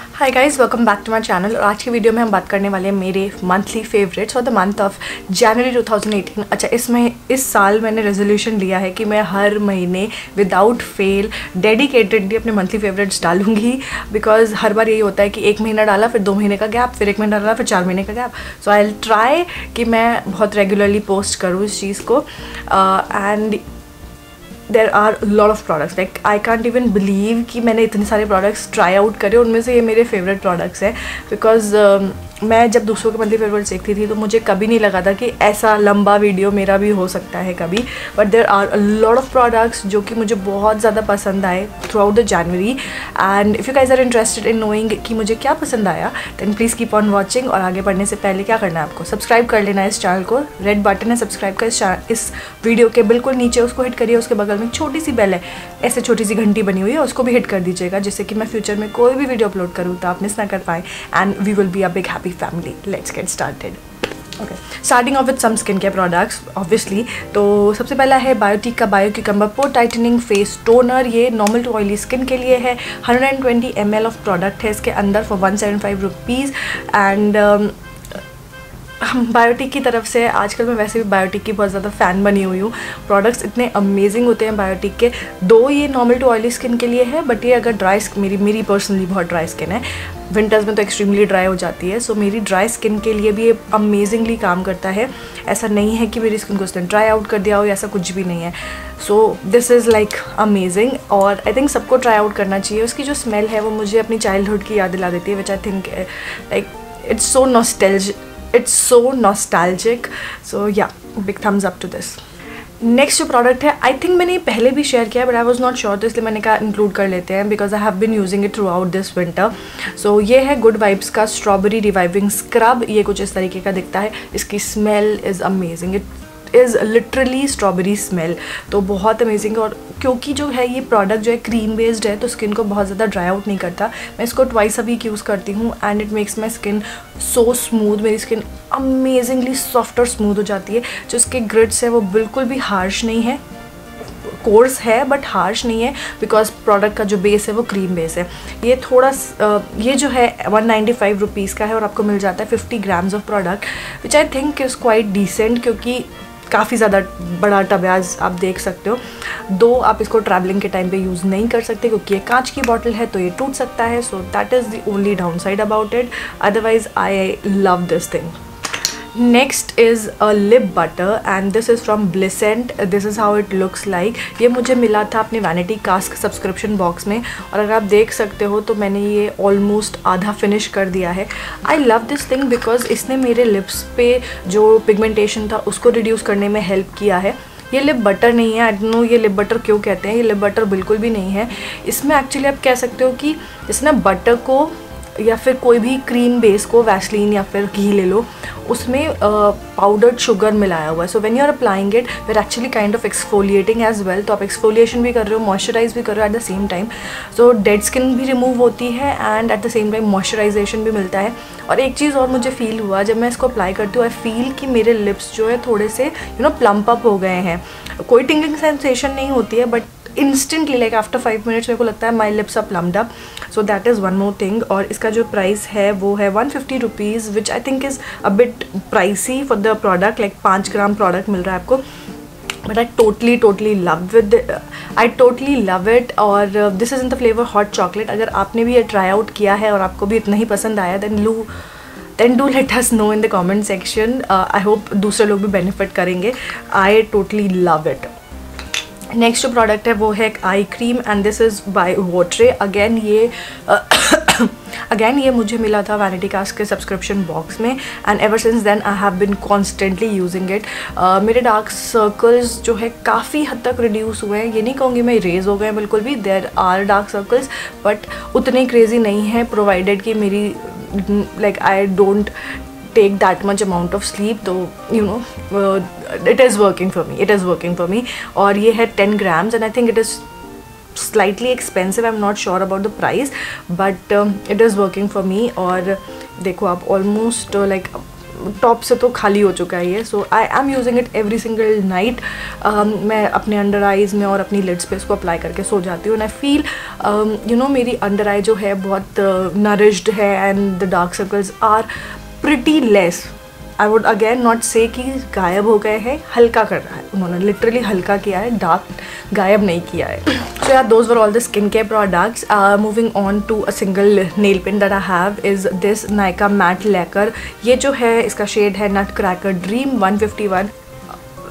Hi guys, welcome back to my channel. और आज की वीडियो में हम बात करने वाले हैं मेरे monthly favourites for the month of January 2018। अच्छा, इस साल मैंने रेजोल्यूशन लिया है कि मैं हर महीने विदाउट फेल डेडिकेटेडली अपने मंथली फेवरेट्स डालूंगी। बिकॉज हर बार यही होता है कि 1 महीना डाला, फिर 2 महीने का गैप, फिर 1 महीना डाला, फिर 4 महीने का gap. So I will try कि मैं बहुत रेगुलरली पोस्ट करूँ इस चीज़ को। And there are a lot of products, like I can't even believe कि मैंने इतने सारे products try out करे। उनमें से ये मेरे favorite products हैं। because मैं जब दूसरों के मंथली फेवरेट्स देखती थी तो मुझे कभी नहीं लगा था कि ऐसा लंबा वीडियो मेरा भी हो सकता है कभी। But there are a lot of products जो कि मुझे बहुत ज़्यादा पसंद आए throughout the January. And if you guys are interested in knowing कि मुझे क्या पसंद आया, then please keep on watching. और आगे बढ़ने से पहले क्या करना है आपको, सब्सक्राइब कर लेना है इस चैनल को। रेड बटन है सब्सक्राइब का, इस वीडियो के बिल्कुल नीचे उसको हिट करिए। उसके बगल में एक छोटी सी बेल है, ऐसे छोटी सी घंटी बनी हुई है, उसको भी हिट कर दीजिएगा, जिससे कि मैं फ्यूचर में कोई भी वीडियो अपलोड करूँ तो आप मिस ना कर पाएँ। And we will be a big happy family. Let's get started. Okay, starting off with some skincare products obviously। तो सबसे पहला है बायोटिक का बायो क्यूकम्बर पोर टाइटनिंग फेस टोनर। ये नॉर्मल टू ऑयली स्किन के लिए है। 120 ml ऑफ प्रोडक्ट है इसके अंदर फॉर 175 रुपीज़। एंड बायोटिक की तरफ से आजकल मैं वैसे भी बायोटिक की बहुत ज़्यादा फ़ैन बनी हुई हूँ। प्रोडक्ट्स इतने अमेजिंग होते हैं बायोटिक के। दो ये नॉर्मल टू ऑयली स्किन के लिए है, बट ये अगर ड्राई, मेरी पर्सनली बहुत ड्राई स्किन है, विंटर्स में तो एक्सट्रीमली ड्राई हो जाती है। सो मेरी ड्राई स्किन के लिए भी ये अमेजिंगली काम करता है। ऐसा नहीं है कि मेरी स्किन को उसने ड्राई आउट कर दिया हो, ऐसा कुछ भी नहीं है। So this is like amazing और आई थिंक सबको ट्राई आउट करना चाहिए। उसकी जो स्मेल है वो मुझे अपनी चाइल्डहुड की याद दिला देती है, which I think like it's so nostalgic. So yeah, big thumbs up to this. Next जो प्रोडक्ट है, आई थिंक मैंने ये पहले भी शेयर किया है, but I was not sure, तो इसलिए मैंने कहा इंक्लूड कर लेते हैं, because I have been using it throughout this winter. So ये है गुड वाइब्स का स्ट्रॉबेरी रिवाइविंग स्क्रब। ये कुछ इस तरीके का दिखता है। इसकी smell is amazing, it is literally strawberry smell, तो बहुत अमेजिंग। और क्योंकि जो है ये प्रोडक्ट जो है क्रीम बेस्ड है, तो स्किन को बहुत ज़्यादा ड्राई आउट नहीं करता। मैं इसको ट्वाइस अ वीक यूज़ करती हूँ and it makes my skin so smooth. मेरी स्किन अमेजिंगली सॉफ्ट और स्मूथ हो जाती है। जो इसके ग्रिड्स है वो बिल्कुल भी हार्श नहीं है, कोर्स है बट हार्श नहीं है, बिकॉज प्रोडक्ट का जो बेस है वो क्रीम बेस है। ये थोड़ा ये जो है 195 रुपीज़ का है और आपको मिल जाता है 50 grams of product, which I think is quite decent, क्योंकि काफ़ी ज़्यादा बड़ा टब है, आज आप देख सकते हो। दो आप इसको ट्रैवलिंग के टाइम पे यूज़ नहीं कर सकते क्योंकि ये कांच की बॉटल है, तो ये टूट सकता है। So that is the only downside about it. Otherwise I love this thing. Next is a lip butter and this is from Blissent. This is how it looks like. ये मुझे मिला था अपने वैनिटी कास्क सब्सक्रिप्शन बॉक्स में, और अगर आप देख सकते हो तो मैंने ये ऑलमोस्ट आधा फिनिश कर दिया है। आई लव दिस थिंग बिकॉज इसने मेरे लिप्स पे जो पिगमेंटेशन था उसको रिड्यूस करने में हेल्प किया है। ये लिप बटर नहीं है, आई डोंट नो ये लिप बटर क्यों कहते हैं, ये लिप बटर बिल्कुल भी नहीं है। इसमें एक्चुअली आप कह सकते हो कि इसने बटर को या फिर कोई भी क्रीम बेस को, वैसलीन या फिर घी ले लो, उसमें पाउडर्ड शुगर मिलाया हुआ है। So when you are applying it we are actually kind of exfoliating as well. तो आप एक्सफोलिएशन भी कर रहे हो, मॉइस्चराइज भी कर रहे हो at the same time. So dead skin भी रिमूव होती है and at the same time moisturisation भी मिलता है। और एक चीज़ और मुझे फील हुआ जब मैं इसको अप्लाई करती हूँ, आई फील कि मेरे लिप्स जो है थोड़े से प्लम्प अप हो गए हैं। कोई टिंगलिंग सेंसेशन नहीं होती है, but instantly like after 5 minutes मेरे को लगता है my lips are plumped up. So that is one more thing. और इसका जो प्राइस है वो है 150 rupees, which I think is a bit pricey for the product. Like 5 gram product मिल रहा है आपको, but I totally love it. और this is in the flavour hot chocolate. अगर आपने भी ये ट्राई आउट किया है और आपको भी इतना ही पसंद आया, then do let us know in the comment section. I hope दूसरे लोग भी बेनिफिट करेंगे। I totally love it. Next जो प्रोडक्ट है वो है एक eye cream and this is by Watre. Again ये मुझे मिला था वैनिटी कास्ट के सब्सक्रिप्शन बॉक्स में and ever since then I have been constantly using it. मेरे डार्क सर्कल्स जो है काफ़ी हद तक रिड्यूस हुए हैं। ये नहीं कहूँगी मैं रेज हो गए हैं बिल्कुल भी, there are dark circles but उतने क्रेजी नहीं है, प्रोवाइडेड कि मेरी like I don't take that much amount of sleep, तो it is working for me। और ये है 10 grams and I think it is slightly expensive, I'm not sure about the price, but it is working for me। और देखो आप almost like top से तो खाली हो चुका है ये. So I am using it every single night. मैं अपने अंडर आइज़ में और अपनी लिड्स पे इसको अप्लाई करके सो जाती हूँ. And I feel you know मेरी अंडर आई जो है बहुत नरिश्ड है and the dark circles are pretty less. I would again not say कि गायब हो गए हैं, हल्का कर रहा है उन्होंने, लिटरली हल्का किया है, डार्क गायब नहीं किया है. सो यार those were all the skin care products. Moving on to a single nail paint that I have is this Nykaa matte lacquer. ये जो है इसका शेड है nutcracker dream 151.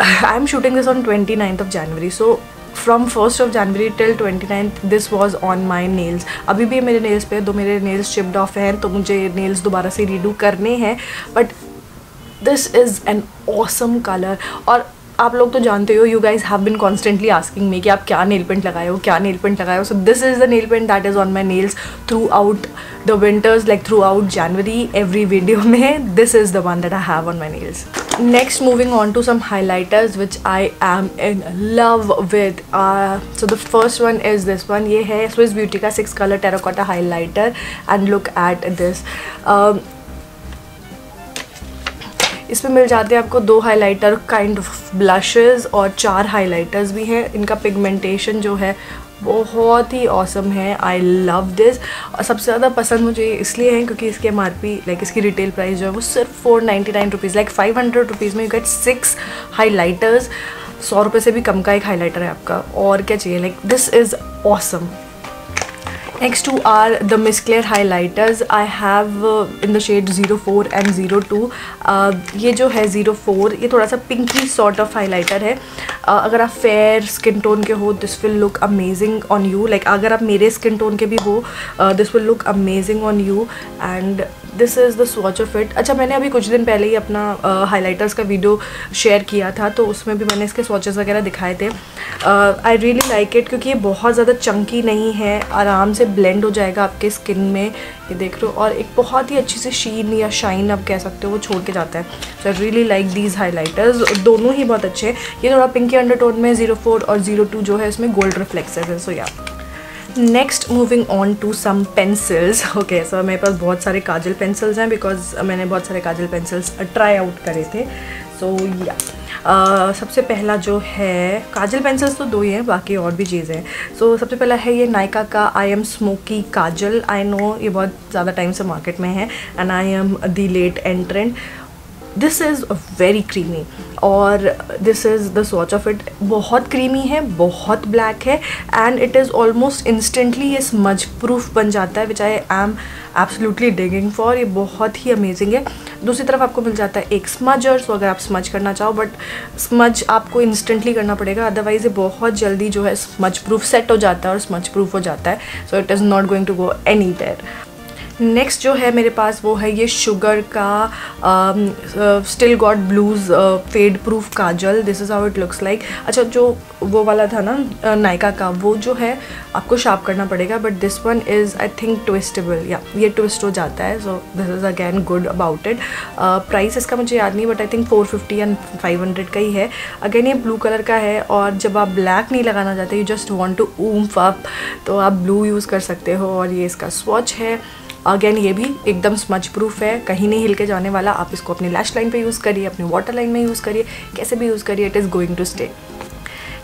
I am shooting this on 29th of January. So from 1st of January till 29th this was on my nails. अभी भी मेरे nails पे दो मेरे नेल्स चिप्ड ऑफ हैं, तो मुझे नेल्स दोबारा से रीडू करने हैं. But this is an awesome colour. और आप लोग तो जानते हो, you guys have been constantly asking me कि आप क्या नेल पेंट लगाए हो, क्या नेल पेंट लगाए हो. So this is the nail paint that is on my nails throughout the winters, like throughout January. Every video में this is the one that I have on my nails. Next, moving on to some highlighters which I am in love with. So the first one is this one. ये है Swiss Beauty का 6 color terracotta highlighter and look at this. इसमें मिल जाते हैं आपको 2 highlighter kind of blushes और 4 highlighters भी हैं. इनका पिगमेंटेशन जो है बहुत ही ऑसम है. आई लव दिस. और सबसे ज़्यादा पसंद मुझे इसलिए है क्योंकि इसकी MRP लाइक इसकी रिटेल प्राइस जो है वो सिर्फ 499 रुपीज़, लाइक 500 रुपीज़ में यू गेट 6 हाइलाइटर्स. 100 रुपये से भी कम का एक हाइलाइटर है आपका, और क्या चाहिए. Like this is awesome. Next two are the Miss Claire highlighters. I have in the shade 04 and 02. ये जो है 04 ये थोड़ा सा पिंकी सॉर्ट ऑफ हाइलाइटर है. अगर आप फेयर स्किन टोन के हो this will look amazing on you. Like अगर आप मेरे स्किन टोन के भी हो this will look amazing on you. And this is the swatch of it. अच्छा, मैंने अभी कुछ दिन पहले ही अपना हाइलाइटर्स का वीडियो शेयर किया था, तो उसमें भी मैंने इसके स्वॉचेस वगैरह दिखाए थे. आई रियली लाइक इट क्योंकि ये बहुत ज़्यादा चंकी नहीं है, आराम से ब्लेंड हो जाएगा आपके स्किन में. ये देख रहे हो, और एक बहुत ही अच्छी सी शीन या शाइन आप कह सकते हो वो छोड़ के जाता है. So I really like these highlighters. दोनों ही बहुत अच्छे हैं. ये थोड़ा पिंकी अंडरटोन में 04 और 02 जो है इसमें गोल्ड रिफ्लेक्सेस है. So yeah next moving on to some pencils. Okay, so मेरे पास बहुत सारे काजल पेंसिल्स हैं बिकॉज मैंने बहुत सारे काजल पेंसिल्स ट्राई आउट करे थे. सो या सबसे पहला जो है, काजल पेंसिल्स तो 2 ही हैं, बाकी और भी चीज़ें हैं. सो सबसे पहला है ये नायका का I am smoky kajal. I know ये बहुत ज़्यादा टाइम से मार्केट में है and I am the late entrant. This is very creamy और this is the swatch of it. बहुत क्रीमी है, बहुत ब्लैक है and it is almost instantly ये स्मज प्रूफ बन जाता है which I am absolutely digging for. ये बहुत ही अमेजिंग है. दूसरी तरफ आपको मिल जाता है एक स्मजर. सो अगर आप स्मज करना चाहो, बट स्मज आपको इंस्टेंटली करना पड़ेगा, अदरवाइज़ ये बहुत जल्दी जो है स्मज प्रूफ सेट हो जाता है और स्मज प्रूफ हो जाता है. So it is not going to go anywhere. Next जो है मेरे पास वो है ये शुगर का still got blues fade proof kajal. This is how it looks like. अच्छा, जो वो वाला था ना नायका का, वो जो है आपको शार्प करना पड़ेगा, but this one is I think twistable. या ये ट्विस्ट हो जाता है. So this is again good about it. Price इसका मुझे याद नहीं, बट आई थिंक 450 या 500 का ही है. अगेन ये ब्लू कलर का है, और जब आप ब्लैक नहीं लगाना चाहते, you just want to oomph up, तो आप ब्लू यूज़ कर सकते हो. और ये इसका स्वॉच है. अगेन ये भी एकदम स्मज प्रूफ है, कहीं नहीं हिल के जाने वाला. आप इसको अपनी लैश लाइन पे यूज़ करिए, अपनी वाटर लाइन में यूज़ करिए, कैसे भी यूज़ करिए, it is going to stay.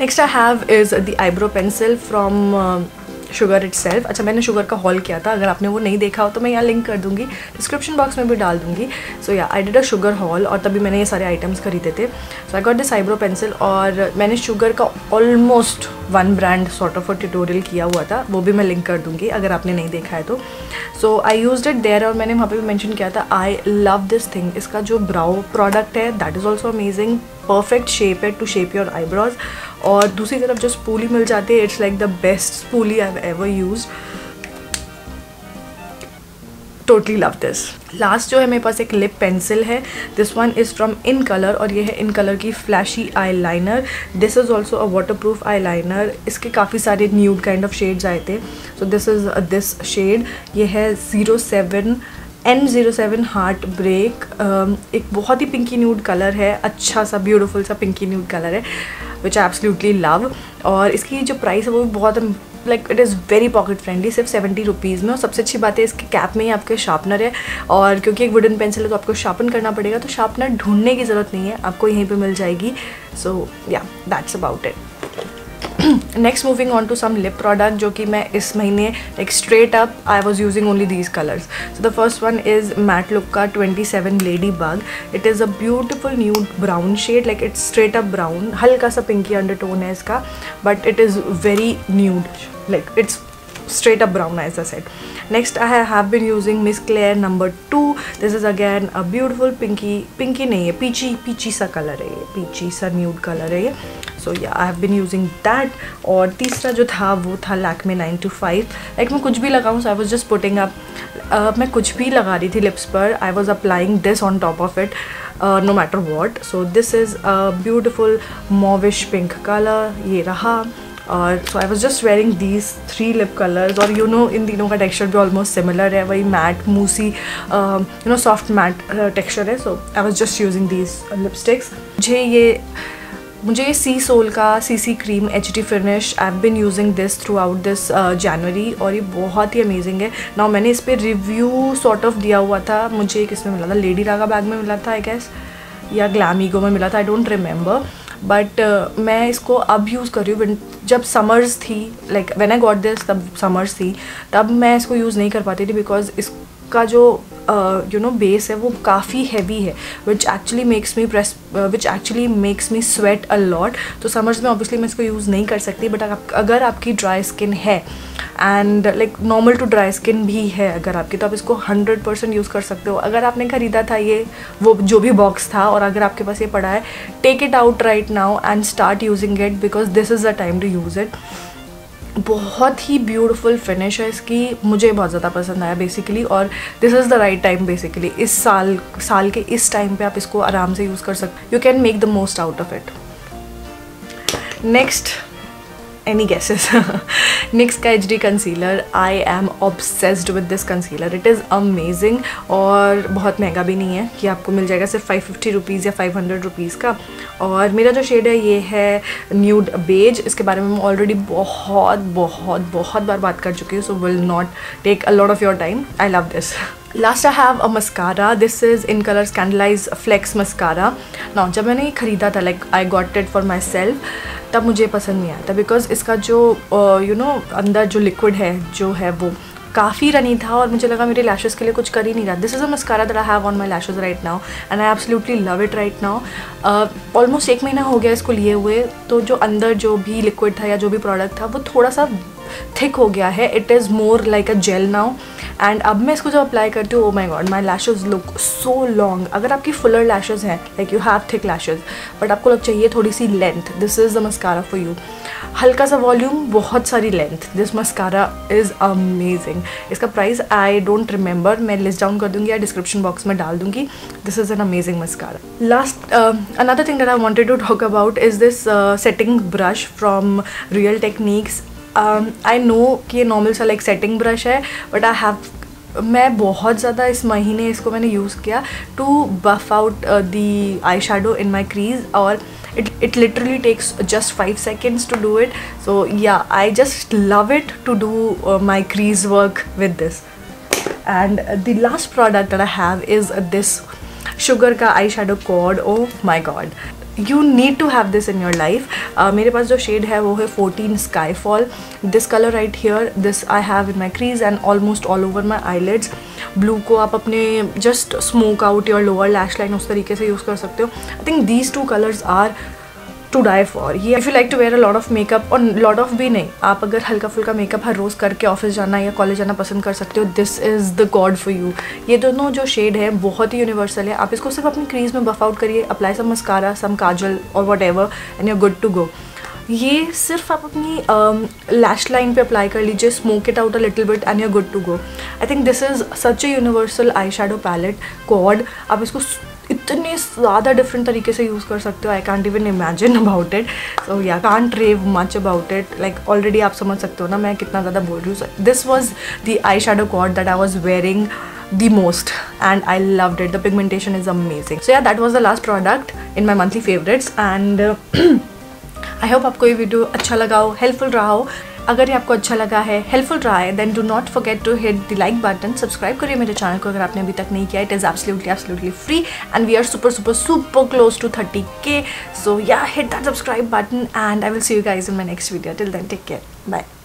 Next I have is the eyebrow pencil from Sugar itself. अच्छा, मैंने शुगर का हॉल किया था, अगर आपने वो नहीं देखा हो तो मैं यहाँ लिंक कर दूँगी, डिस्क्रिप्शन बॉक्स में भी डाल दूँगी. So yeah I did a sugar haul, और तभी मैंने ये सारे आइटम्स खरीदे थे. So I got this eyebrow pencil, और मैंने शुगर का almost 1 brand sort of a tutorial किया हुआ था, वो भी मैं लिंक कर दूँगी अगर आपने नहीं देखा है तो. सो आई यूज्ड इट देयर, और मैंने वहाँ पे भी मेंशन किया था आई लव दिस थिंग. इसका जो ब्राउ प्रोडक्ट है that is also amazing. Perfect shape है टू शेप योर आईब्रोज. और दूसरी तरफ जो स्पूली मिल जाती है, it's like the best spoolie I have ever used. Totally love this. Last जो है मेरे पास एक लिप पेंसिल है. This one is from in colour, और ये है इन कलर की flashy eyeliner. This is also a waterproof eye liner. इसके काफ़ी सारे न्यूड काइंड ऑफ शेड्स आए थे. So this is this shade. ये है 07N07 हार्ट ब्रेक. एक बहुत ही पिंकी न्यूड कलर है, अच्छा सा ब्यूटीफुल सा पिंकी न्यूड कलर है विच आई एब्सोल्युटली लव. और इसकी जो प्राइस है वो भी बहुत like it is very pocket friendly, सिर्फ 70 रुपीज़ में। और सबसे अच्छी बात है इसके कैप में ही आपके शार्पनर है, और क्योंकि एक वुडन पेंसिल है तो आपको शार्पन करना पड़ेगा, तो शार्पनर ढूंढने की ज़रूरत नहीं है, आपको यहीं पे मिल जाएगी। So yeah that's about it. Next moving on to some lip product जो कि मैं इस महीने like straight up I was using only these colours. So the first one is matte look का 27 lady bug. It is a beautiful nude brown shade, like it's straight up brown, हल्का सा pinky undertone है इसका, but it is very nude, like it's straight up brown as I said. Next I have been using Miss Claire number 2. This is again a beautiful pinky नहीं है, peachy सा colour है ये, peachy सा nude colour है ये। So yeah, I have been using that. और तीसरा जो था वो था Lakme 925। लाइक मैं कुछ भी लगाऊँ, so I was just putting up मैं कुछ भी लगा रही थी लिप्स पर, I was applying this on top of it no matter what. So this is a beautiful mauvish pink color, ये रहा। और so I was just wearing these 3 lip colours, और यू नो इन तीनों का टेक्सचर भी almost similar है, वही matte mousse you know soft matte texture है। So I was just using these lipsticks. मुझे ये सी सोल का CC cream HD finish, I have been using this throughout this January, और ये बहुत ही amazing है। नाउ मैंने इस पर रिव्यू सॉर्ट ऑफ दिया हुआ था, मुझे किस में मिला था, लेडी रागा बैग में मिला था आई गेस, या ग्लैमीगो में मिला था, आई डोंट रिमेंबर। बट मैं इसको अब यूज़ कर रही हूँ, जब समर्स थी, like when I got this तब समर्स थी, तब मैं इसको यूज़ नहीं कर पाती थी बिकॉज इसका जो यू नो बेस है वो काफ़ी हैवी है, which actually makes me sweat a lot. तो समर्स में ऑब्वियसली मैं इसको यूज़ नहीं कर सकती, बट अगर आपकी ड्राई स्किन है and like normal to dry skin भी है अगर आपकी, तो आप इसको 100% यूज़ कर सकते हो। अगर आपने ख़रीदा था ये वो जो भी बॉक्स था और अगर आपके पास ये पड़ा है, take it out right now and start using it because this is the time to use it. बहुत ही ब्यूटीफुल फिनिश है इसकी, मुझे बहुत ज़्यादा पसंद आया बेसिकली, और this is the right time basically. इस साल के इस टाइम पे आप इसको आराम से यूज़ कर सकते, you can make the most out of it. Next, any guesses? NYX का HD concealer, I am obsessed with this concealer. It is amazing और बहुत महंगा भी नहीं है कि आपको मिल जाएगा सिर्फ 550 रुपीज़ या 500 रुपीज़ का। और मेरा जो शेड है ये है न्यूड बेज। इसके बारे में मैं ऑलरेडी बहुत बार बात कर चुकी हूँ, so will not take a lot of your time. I love this. Last I have a mascara, this is in colour scandaleyes flex mascara. Now जब मैंने ये ख़रीदा था, like I got it for myself, तब मुझे पसंद नहीं आया था बिकॉज इसका जो यू नो अंदर जो लिक्विड है जो है वो काफ़ी रनी था, और मुझे लगा मेरे लैशेस के लिए कुछ कर ही नहीं रहा। This is a mascara that I have on my lashes right now and I absolutely love it right now. Almost 1 महीना हो गया इसको लिए हुए, तो जो अंदर जो भी लिक्विड था या जो भी प्रोडक्ट था वो थोड़ा सा थिक हो गया है। It is more like a gel now, and अब मैं इसको जब अप्लाई करती हूँ, oh my God, my lashes look so long. अगर आपकी फुलर लैशेज़ हैं, like you have thick lashes but आपको चाहिए थोड़ी सी length, this is the mascara for you. हल्का सा वॉल्यूम, बहुत सारी length, this mascara is amazing. इसका प्राइस आई डोंट रिमेंबर, मैं लिस्ट डाउन कर दूँगी या डिस्क्रिप्शन बॉक्स में डाल दूँगी। This is an amazing mascara. Last another thing that I wanted to talk about is this setting brush from real techniques. I know कि ये normal सा लाइक सेटिंग ब्रश है, बट मैं बहुत ज़्यादा इस महीने इसको मैंने यूज़ किया to buff out the eye shadow in my crease, और it literally takes just 5 seconds to do it. So yeah, I just love it to do my crease work with this. And the last product that I have is this Sugar का eyeshadow quad. Oh my god, you need to have this in your life. मेरे पास जो shade है वो है 14 Skyfall. This color right here, this I have in my crease and almost all over my eyelids. Blue को आप अपने just smoke out your lower lash line उस तरीके से यूज़ कर सकते हो। I think these 2 colours are to die for. ये if you like to wear a lot of makeup, और लॉट ऑफ भी नहीं, आप अगर हल्का फुल्का मेकअप हर रोज़ करके ऑफिस जाना या कॉलेज जाना पसंद कर सकते हो, this is the God for you. ये दोनों जो शेड है बहुत ही यूनिवर्सल है। आप इसको सिर्फ अपनी क्रीज में बफ आउट करिए, apply some mascara, some kajal और whatever and you are good to go. ये सिर्फ आप अपनी लैश लाइन पे अप्लाई कर लीजिए, smoke it out a little bit and you are good to go. I think this is such a universal eye shadow palette quad. आप इसको इतने ज़्यादा डिफरेंट तरीके से यूज़ कर सकते हो, I can't even imagine about it. So yeah can't rave much about it, like already आप समझ सकते हो ना मैं कितना ज़्यादा बोल रही हूँ। This was the eye shadow quad that I was wearing the most and I loved it. The pigmentation is amazing. So yeah, that was the last product in my monthly favorites and I hope आपको ये video अच्छा लगा हो, helpful रहा हो। अगर ये आपको अच्छा लगा है, हेल्पफुल रहा है, then do not forget to hit the like button. Subscribe करिए मेरे चैनल को अगर आपने अभी तक नहीं किया. It is absolutely free and we are super close to 30K. So yeah, hit that subscribe button and I will see you guys in my next video. Till then, take care. Bye.